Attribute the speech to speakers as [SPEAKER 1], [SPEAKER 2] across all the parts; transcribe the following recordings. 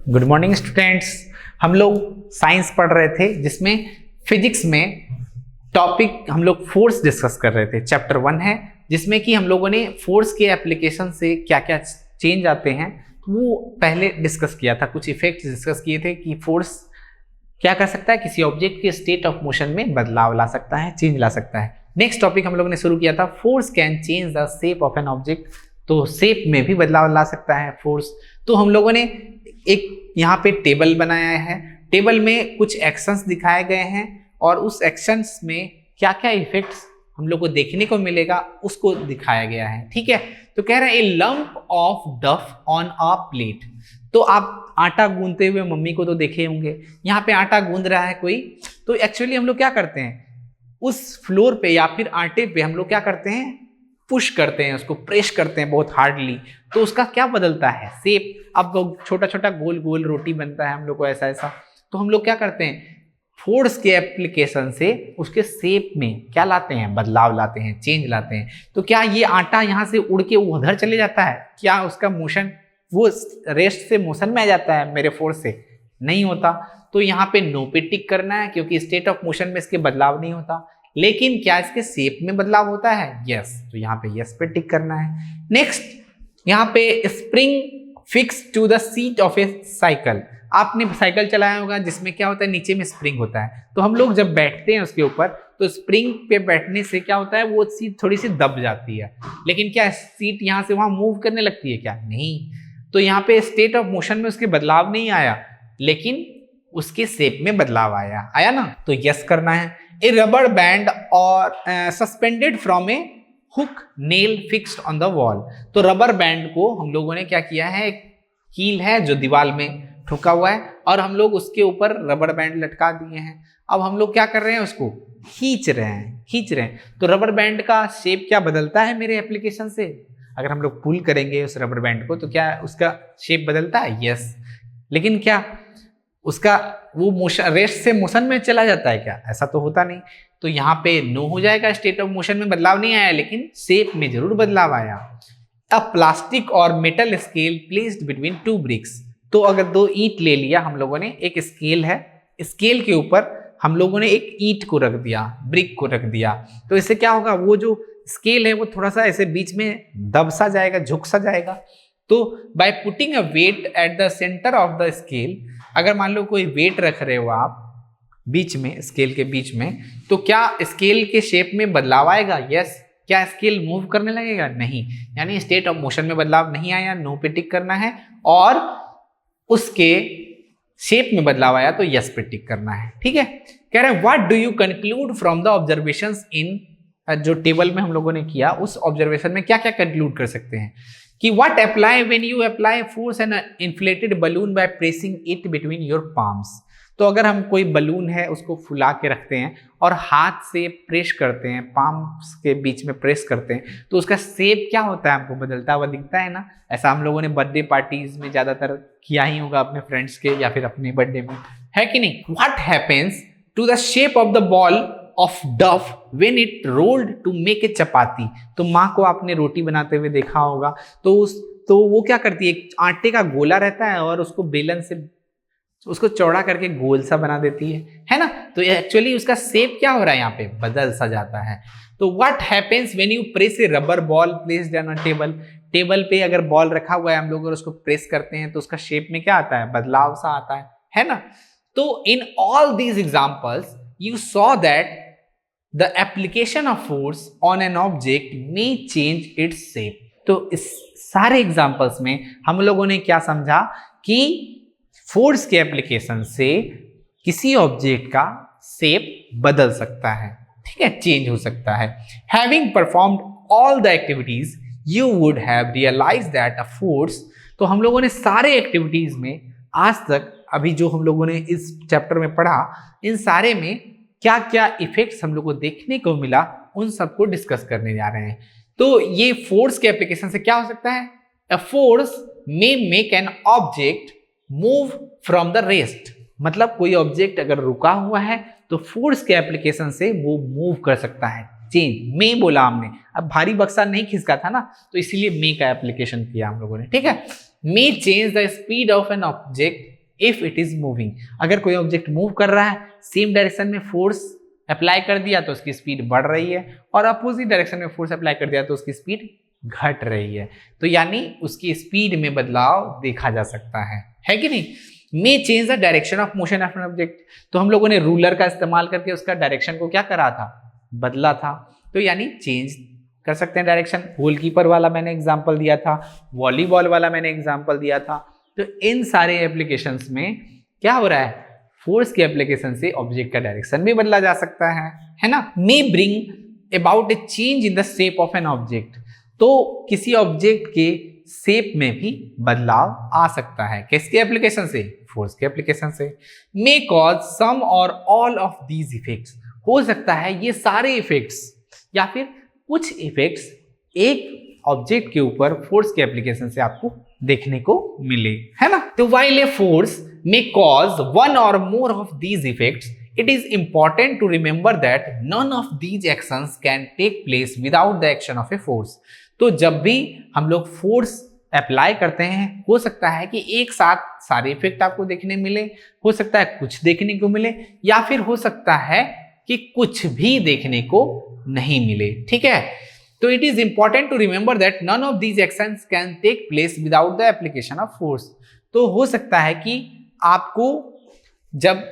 [SPEAKER 1] Good morning students. हम लोग science पढ़ रहे थे जिसमें फिजिक्स में टॉपिक हम लोग फोर्स डिस्कस कर रहे थे। चैप्टर 1 है जिसमें कि हम लोगों ने फोर्स के एप्लीकेशन से क्या क्या चेंज आते हैं वो पहले डिस्कस किया था। कुछ इफेक्ट्स डिस्कस किए थे कि फोर्स क्या कर सकता है, किसी ऑब्जेक्ट के स्टेट ऑफ मोशन में बदलाव ला सकता है, चेंज ला सकता है। नेक्स्ट टॉपिक हम लोगों ने शुरू किया था force can change the shape of an object. तो शेप में भी बदलाव ला सकता है फोर्स। तो हम लोगों ने एक यहाँ पे टेबल बनाया है। टेबल में कुछ एक्शंस दिखाए गए हैं और उस एक्शंस में क्या क्या इफेक्ट्स हम लोग को देखने को मिलेगा उसको दिखाया गया है। ठीक है, तो कह रहे हैं ए लंप ऑफ डफ ऑन अ प्लेट। तो आप आटा गूंदते हुए मम्मी को तो देखे होंगे, यहाँ पे आटा गूंद रहा है कोई। तो एक्चुअली हम लोग क्या करते हैं, उस फ्लोर पे या फिर आटे पे हम लोग क्या करते हैं, पुश करते हैं, उसको प्रेस करते हैं बहुत हार्डली। तो उसका क्या बदलता है, शेप। अब छोटा छोटा गोल गोल रोटी बनता है हम लोग को ऐसा ऐसा। तो हम लोग क्या करते हैं, फोर्स के एप्लीकेशन से उसके शेप में क्या लाते हैं, बदलाव लाते हैं, चेंज लाते हैं। तो क्या ये आटा यहाँ से उड़ के उधर चले जाता है, क्या उसका मोशन वो रेस्ट से मोशन में आ जाता है मेरे फोर्स से? नहीं होता। तो यहाँ पे नो पे टिक करना है क्योंकि स्टेट ऑफ मोशन में इसके बदलाव नहीं होता। लेकिन क्या इसके शेप में बदलाव होता है? यस। तो यहाँ पे यस पे टिक करना है। नेक्स्ट, यहाँ पे spring fix to the seat of a cycle. आपने साइकिल चलाया होगा जिसमें क्या होता है, नीचे में स्प्रिंग होता है। तो हम लोग जब बैठते हैं उसके ऊपर तो स्प्रिंग पे बैठने से क्या होता है, वो सीट थोड़ी सी दब जाती है। लेकिन क्या सीट यहाँ से वहां मूव करने लगती है? क्या नहीं। तो यहाँ पे स्टेट ऑफ मोशन में उसके बदलाव नहीं आया, लेकिन उसके शेप में बदलाव आया ना। तो यस करना है। ए रबर बैंड और suspended from A hook nail fixed on the wall. तो रबर बैंड को हम लोगों ने क्या किया है, एक कील है जो दीवार में ठुका हुआ है और हम लोग उसके ऊपर रबर बैंड लटका दिए हैं। अब हम लोग क्या कर रहे हैं, उसको खींच रहे हैं। तो रबर बैंड का शेप क्या बदलता है मेरे एप्लीकेशन से? अगर हम लोग पुल करेंगे उस रबर बैंड को तो क्या उसका शेप बदलता है? यस। लेकिन क्या उसका वो मोशन रेस्ट से मोशन में चला जाता है क्या? ऐसा तो होता नहीं। तो यहाँ पे नो हो जाएगा, स्टेट ऑफ मोशन में बदलाव नहीं आया लेकिन शेप में जरूर बदलाव आया। अ प्लास्टिक और metal scale placed between two bricks. तो अगर दो ईंट ले लिया हम लोगों ने, एक स्केल है, स्केल के ऊपर हम लोगों ने एक ईंट को रख दिया, ब्रिक को रख दिया। तो इससे क्या होगा, वो जो स्केल है वो थोड़ा सा ऐसे बीच में दब सा जाएगा, झुक सा जाएगा। तो by putting a weight at the centre of the scale, अगर मान लो कोई वेट रख रहे हो आप बीच में, स्केल के बीच में, तो क्या स्केल के शेप में बदलाव आएगा? यस। क्या स्केल मूव करने लगेगा? नहीं। यानी स्टेट ऑफ मोशन में बदलाव नहीं आया, नो पे टिक करना है। और उसके शेप में बदलाव आया तो यस पे टिक करना है। ठीक है, कह रहे हैं what do you conclude from the observations in, जो टेबल में हम लोगों ने किया उस ऑब्जर्वेशन में क्या क्या कंक्लूड कर सकते हैं कि what apply when you apply force an inflated balloon by pressing it between your palms. तो अगर हम कोई बलून है उसको फुला के रखते हैं और हाथ से प्रेस करते हैं, पाम्स के बीच में प्रेस करते हैं, तो उसका शेप क्या होता है, हमको बदलता हुआ दिखता है ना। ऐसा हम लोगों ने बर्थडे पार्टीज में ज्यादातर किया ही होगा अपने फ्रेंड्स के या फिर अपने बर्थडे में, है कि नहीं। What happens to the shape of the ball of dough when it rolled to make a chapati. तो माँ को आपने रोटी बनाते हुए देखा होगा, तो वो क्या करती है, आटे का गोला रहता है और उसको बेलन से उसको चौड़ा करके गोल सा बना देती है ना। तो एक्चुअली उसका शेप क्या हो रहा है, यहाँ पे बदल सा जाता है। तो what happens when you press A rubber ball placed on a table. Table पे अगर बॉल रखा हुआ है हम लोग और उसको प्रेस करते हैं तो उसका शेप में क्या आता है, बदलाव सा आता है ना। तो in all these examples you saw that the application of force on an object may change its shape. तो इस सारे एग्जांपल्स में हम लोगों ने क्या समझा कि फोर्स के एप्लीकेशन से किसी ऑब्जेक्ट का शेप बदल सकता है, ठीक है, चेंज हो सकता है। Having performed all the activities you would have realise that a force. तो हम लोगों ने सारे एक्टिविटीज में आज तक अभी जो हम लोगों ने इस चैप्टर में पढ़ा, इन सारे में क्या क्या इफेक्ट्स हम लोग को देखने को मिला उन सबको डिस्कस करने जा रहे हैं। तो ये फोर्स के एप्लीकेशन से क्या हो सकता है, a force may make an object move from the rest. मतलब कोई ऑब्जेक्ट अगर रुका हुआ है तो फोर्स के एप्लीकेशन से वो मूव कर सकता है, चेंज। मे बोला हमने, अब भारी बक्सा नहीं खिसका था ना, तो इसीलिए मे का एप्लीकेशन किया हम लोगों ने। ठीक है, मे change the speed of an object if it is moving. अगर कोई ऑब्जेक्ट मूव कर रहा है, सेम डायरेक्शन में फोर्स अप्लाई कर दिया तो उसकी स्पीड बढ़ रही है, और अपोजिट डायरेक्शन में फोर्स अप्लाई कर दिया तो उसकी स्पीड घट रही है। तो यानी उसकी स्पीड में बदलाव देखा जा सकता है कि नहीं। मे change the direction of motion of an object, तो हम लोगों ने रूलर का इस्तेमाल करके उसका डायरेक्शन को क्या करा था, बदला था। तो यानी चेंज कर सकते हैं डायरेक्शन। गोलकीपर वाला मैंने एग्जांपल दिया था, वॉलीबॉल वाला मैंने एग्जांपल दिया था। तो इन सारे एप्लीकेशंस में क्या हो रहा है, फोर्स के एप्लीकेशन से ऑब्जेक्ट का डायरेक्शन भी बदला जा सकता है ना। मे bring about A change in the shape of an object, तो किसी ऑब्जेक्ट के शेप में भी बदलाव आ सकता है, किसके एप्लीकेशन से, फोर्स के एप्लीकेशन से। मे कॉज सम और ऑल ऑफ दीज इफेक्ट्स, हो सकता है ये सारे इफेक्ट्स या फिर कुछ इफेक्ट्स एक ऑब्जेक्ट के ऊपर फोर्स के एप्लीकेशन से आपको देखने को मिले, है ना। तो while a force may cause one or more of these effects, it is important to remember that none of these actions can take place without the action of a force। तो जब भी हम लोग फोर्स अप्लाई करते हैं, हो सकता है कि एक साथ सारे इफेक्ट आपको देखने मिले, हो सकता है कुछ देखने को मिले, या फिर हो सकता है कि कुछ भी देखने को नहीं मिले, ठीक है। तो it is important to remember that none of these actions can take place without the application of force. तो हो सकता है कि आपको जब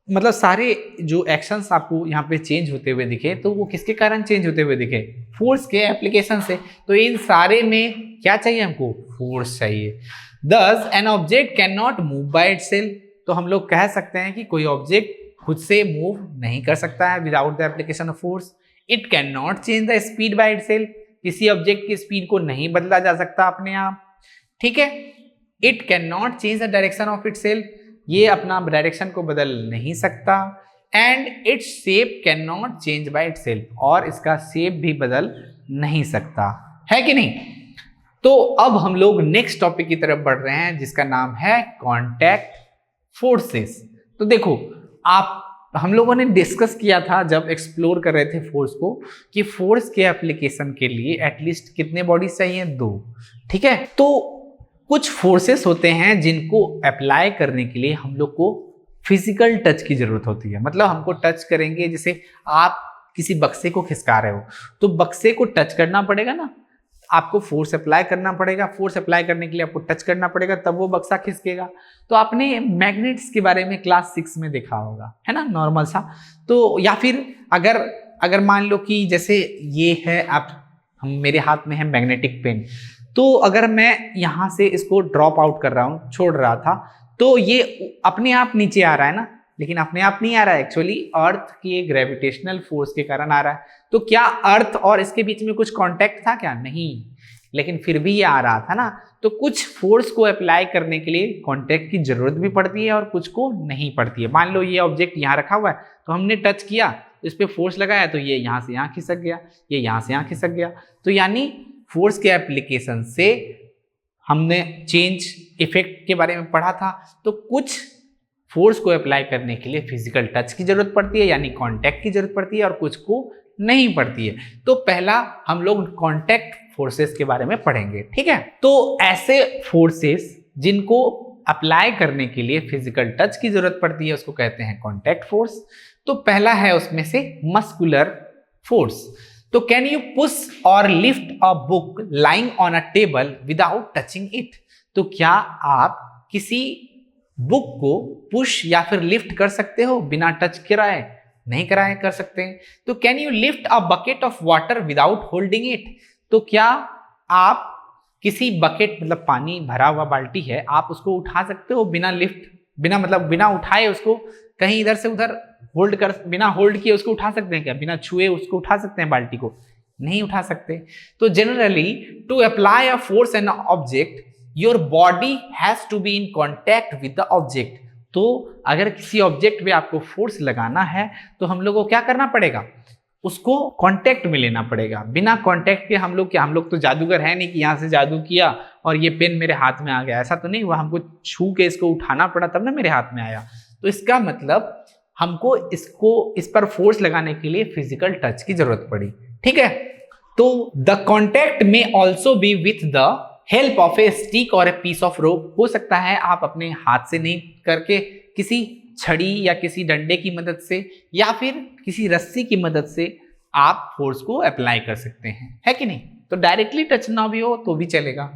[SPEAKER 1] मतलब सारे जो एक्शंस आपको यहाँ पे चेंज होते हुए दिखे, तो वो किसके कारण चेंज होते हुए दिखे, फोर्स के एप्लीकेशन से। तो इन सारे में क्या चाहिए हमको, फोर्स चाहिए। दस an object can not move by itself, तो हम लोग कह सकते हैं कि कोई ऑब्जेक्ट खुद से मूव नहीं कर सकता है without the application of force. It can not change the speed by itself, किसी ऑब्जेक्ट की स्पीड को नहीं बदला जा सकता अपने आप, ठीक है। It can not change the direction of itself, ये अपना डायरेक्शन को बदल नहीं सकता। And its shape can not change by itself, और इसका शेप भी बदल नहीं सकता, है कि नहीं। तो अब हम लोग नेक्स्ट टॉपिक की तरफ बढ़ रहे हैं जिसका नाम है कांटेक्ट फोर्सेस। तो देखो, हम लोगों ने डिस्कस किया था जब एक्सप्लोर कर रहे थे फोर्स को, कि फोर्स के एप्लीकेशन के लिए एटलीस्ट कितने बॉडीज चाहिए, 2, ठीक है। तो कुछ फोर्सेस होते हैं जिनको अप्लाई करने के लिए हम लोग को फिजिकल टच की जरूरत होती है। मतलब हमको टच करेंगे, जैसे आप किसी बक्से को खिसका रहे हो तो बक्से को टच करना पड़ेगा ना, आपको फोर्स अप्लाई करना पड़ेगा। फोर्स अप्लाई करने के लिए आपको टच करना पड़ेगा, तब वो बक्सा खिसकेगा। तो आपने मैग्नेट्स के बारे में क्लास 6 में देखा होगा, है ना, नॉर्मल सा। तो या फिर अगर मान लो कि जैसे ये है, हम मेरे हाथ में है मैग्नेटिक पेन, तो अगर मैं यहाँ से इसको ड्रॉप आउट कर रहा हूँ, छोड़ रहा था, तो ये अपने आप नीचे आ रहा है ना, लेकिन अपने आप नहीं आ रहा है, एक्चुअली अर्थ की ग्रेविटेशनल फोर्स के कारण आ रहा है। तो क्या अर्थ और इसके बीच में कुछ कांटेक्ट था क्या, नहीं, लेकिन फिर भी ये आ रहा था ना। तो कुछ फोर्स को अप्लाई करने के लिए कांटेक्ट की जरूरत भी पड़ती है और कुछ को नहीं पड़ती है। मान लो ये ऑब्जेक्ट यहाँ रखा हुआ है, तो हमने टच किया, इस पर फोर्स लगाया, तो ये यहाँ से यहाँ खिसक गया, ये यहाँ से यहाँ खिसक गया। तो यानी फोर्स के एप्लीकेशन से हमने चेंज इफेक्ट के बारे में पढ़ा था। तो कुछ फोर्स को अप्लाई करने के लिए फिजिकल टच की जरूरत पड़ती है, यानी कांटेक्ट की जरूरत पड़ती है, और कुछ को नहीं पड़ती है। तो पहला हम लोग कांटेक्ट फोर्सेस के बारे में पढ़ेंगे, ठीक है। तो ऐसे फोर्सेस जिनको अप्लाई करने के लिए फिजिकल टच की जरूरत पड़ती है, उसको कहते हैं कांटेक्ट फोर्स। तो पहला है उसमें से मस्कुलर फोर्स। तो कैन यू पुश और lift a book lying on a table without touching it, तो क्या आप किसी बुक को पुश या फिर लिफ्ट कर सकते हो बिना टच कराए, नहीं कराए कर सकते हैं। तो can you lift a bucket of water without holding it, तो क्या आप किसी बकेट, मतलब पानी भरा हुआ बाल्टी है, आप उसको उठा सकते हो बिना लिफ्ट, बिना उठाए उसको कहीं इधर से उधर होल्ड कर, बिना होल्ड किए उसको उठा सकते हैं क्या, बिना छुए उसको उठा सकते हैं बाल्टी को, नहीं उठा सकते। तो generally to apply a force an object your body has to be in contact with the object. तो अगर किसी ऑब्जेक्ट पे आपको फोर्स लगाना है तो हम लोग को क्या करना पड़ेगा, उसको कांटेक्ट में लेना पड़ेगा। बिना कांटेक्ट के हम लोग तो जादूगर है नहीं कि यहाँ से जादू किया और ये पेन मेरे हाथ में आ गया, ऐसा तो नहीं हुआ। हमको छू के इसको उठाना पड़ा तब ना मेरे हाथ में आया। तो इसका मतलब हमको इस पर फोर्स लगाने के लिए फिजिकल टच की जरूरत पड़ी, ठीक है। तो द कॉन्टैक्ट में also be with the help of A stick और ए पीस ऑफ रोप, हो सकता है आप अपने हाथ से नहीं करके किसी छड़ी या किसी डंडे की मदद से या फिर किसी रस्सी की मदद से आप फोर्स को अप्लाई कर सकते हैं, है कि नहीं। तो डायरेक्टली टच ना भी हो तो भी चलेगा।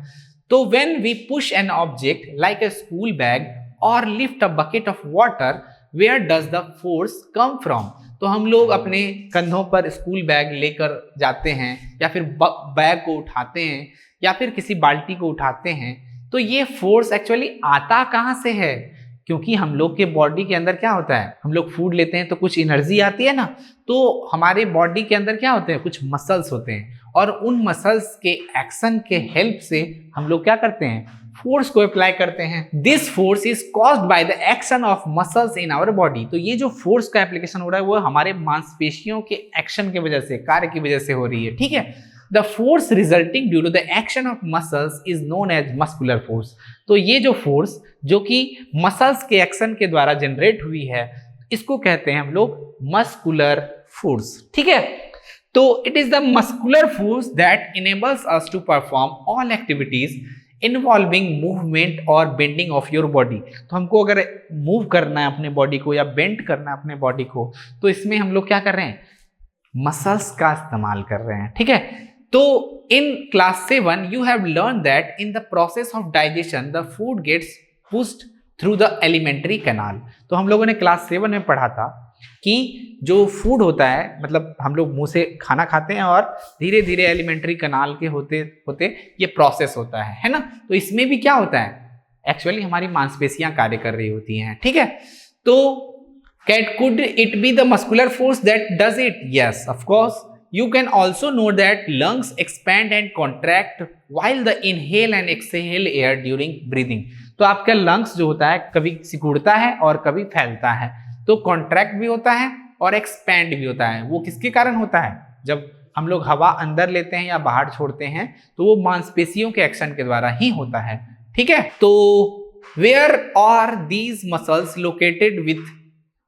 [SPEAKER 1] तो when we push an object like a school bag और lift a bucket of water, where does the force come from. तो हम लोग अपने कंधों पर स्कूल बैग लेकर जाते हैं या फिर बैग को उठाते हैं या फिर किसी बाल्टी को उठाते हैं, तो ये फोर्स एक्चुअली आता कहाँ से है। क्योंकि हम लोग के बॉडी के अंदर क्या होता है, हम लोग फूड लेते हैं तो कुछ एनर्जी आती है ना, तो हमारे बॉडी के अंदर क्या होते हैं, कुछ मसल्स होते हैं और उन मसल्स के एक्शन के हेल्प से हम लोग क्या करते हैं, फोर्स को अप्लाई करते हैं। This force is caused by the action of muscles in our body. तो ये जो फोर्स का एप्लीकेशन हो रहा है वो हमारे मांसपेशियों के एक्शन की वजह से, कार्य की वजह से हो रही है, ठीक है। The force resulting due to the action of muscles is known as muscular force। तो ये जो फोर्स जो कि मसल्स के एक्शन के द्वारा जनरेट हुई है, इसको कहते हैं हम लोग मस्कुलर फोर्स, ठीक है। तो it is the muscular force that enables us to perform all activities involving movement और बेंडिंग ऑफ योर बॉडी। तो हमको अगर मूव करना है अपने बॉडी को या बेंड करना है अपने बॉडी को, तो इसमें हम लोग क्या कर रहे हैं, मसल्स का इस्तेमाल कर रहे हैं, ठीक है। तो in class 7 you have learned that in the process of digestion the food gets pushed through the alimentary canal। तो हम लोगों ने क्लास 7 में पढ़ा था कि जो फूड होता है, मतलब हम लोग मुंह से खाना खाते हैं और धीरे धीरे एलिमेंट्री कनाल के होते होते ये प्रोसेस होता है ना। तो इसमें भी क्या होता है, एक्चुअली हमारी मांसपेशियां कार्य कर रही होती हैं, ठीक है। तो could it be the muscular force that does it? Yes, of course। You can also know that lungs expand and contract while the inhale and exhale air during breathing। तो आपका लंग्स जो होता है कभी सिकुड़ता है और कभी फैलता है, तो कॉन्ट्रैक्ट भी होता है और एक्सपैंड भी होता है। वो किसके कारण होता है, जब हम लोग हवा अंदर लेते हैं या बाहर छोड़ते हैं तो वो मांसपेशियों के एक्शन के द्वारा ही होता है, ठीक है। तो where are these muscles located with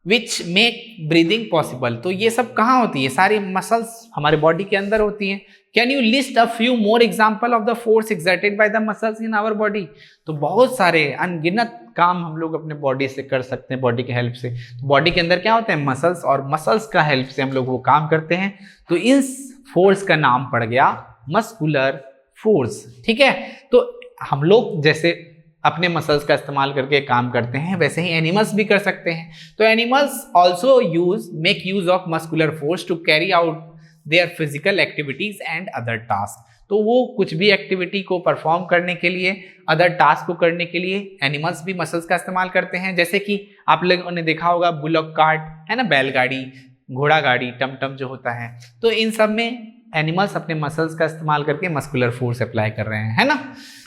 [SPEAKER 1] which make breathing possible. तो ये सब कहाँ होती है, सारी मसल्स हमारे बॉडी के अंदर होती हैं। Can you list a few more example of the force exerted by the muscles in our body. तो बहुत सारे अनगिनत काम हम लोग अपने बॉडी से कर सकते हैं, बॉडी के हेल्प से। बॉडी के अंदर क्या होते हैं, मसल्स, और मसल्स का हेल्प से हम लोग वो काम करते हैं। तो इस फोर्स का नाम पड़ गया मस्कुलर फोर्स, ठीक है। तो हम लोग जैसे अपने मसल्स का इस्तेमाल करके काम करते हैं, वैसे ही एनिमल्स भी कर सकते हैं। तो animals also make use of muscular force to carry out their physical activities and other task. तो वो कुछ भी एक्टिविटी को परफॉर्म करने के लिए, अदर टास्क को करने के लिए एनिमल्स भी मसल्स का इस्तेमाल करते हैं। जैसे कि आप लोगों ने देखा होगा बुलॉक कार्ट है ना, बैलगाड़ी, घोड़ा गाड़ी, टमटम जो होता है, तो इन सब में एनिमल्स अपने मसल्स का इस्तेमाल करके मस्कुलर फोर्स अप्लाई कर रहे हैं, है ना।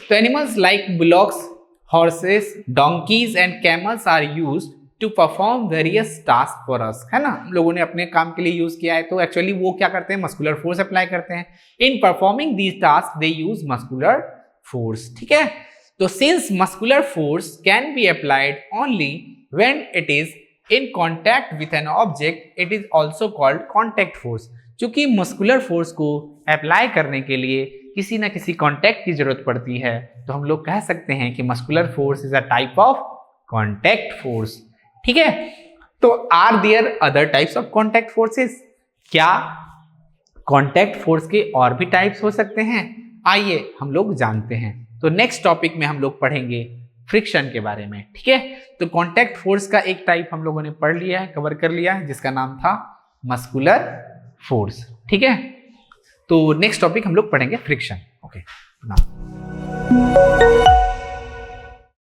[SPEAKER 1] तो animals like bullocks, horses, donkeys and camels are used to perform various tasks for us, है ना। हम लोगों ने अपने काम के लिए यूज किया है, तो एक्चुअली वो क्या करते हैं, मस्कुलर फोर्स अप्लाई करते हैं। In performing these task they use muscular force, ठीक है। तो since muscular force can be applied only when it is in contact with an object, it is also called contact force. क्योंकि muscular force को apply करने के लिए किसी ना किसी कॉन्टैक्ट की जरूरत पड़ती है, तो हम लोग कह सकते हैं कि muscular force is a type of contact force, ठीक है। तो are there other types of contact forces, क्या कॉन्टैक्ट फोर्स के और भी टाइप्स हो सकते हैं, आइए हम लोग जानते हैं। तो नेक्स्ट टॉपिक में हम लोग पढ़ेंगे फ्रिक्शन के बारे में, ठीक है। तो कॉन्टैक्ट फोर्स का एक टाइप हम लोगों ने पढ़ लिया है, कवर कर लिया है, जिसका नाम था मस्कुलर फोर्स, ठीक है। तो नेक्स्ट टॉपिक हम लोग पढ़ेंगे फ्रिक्शन, ओके।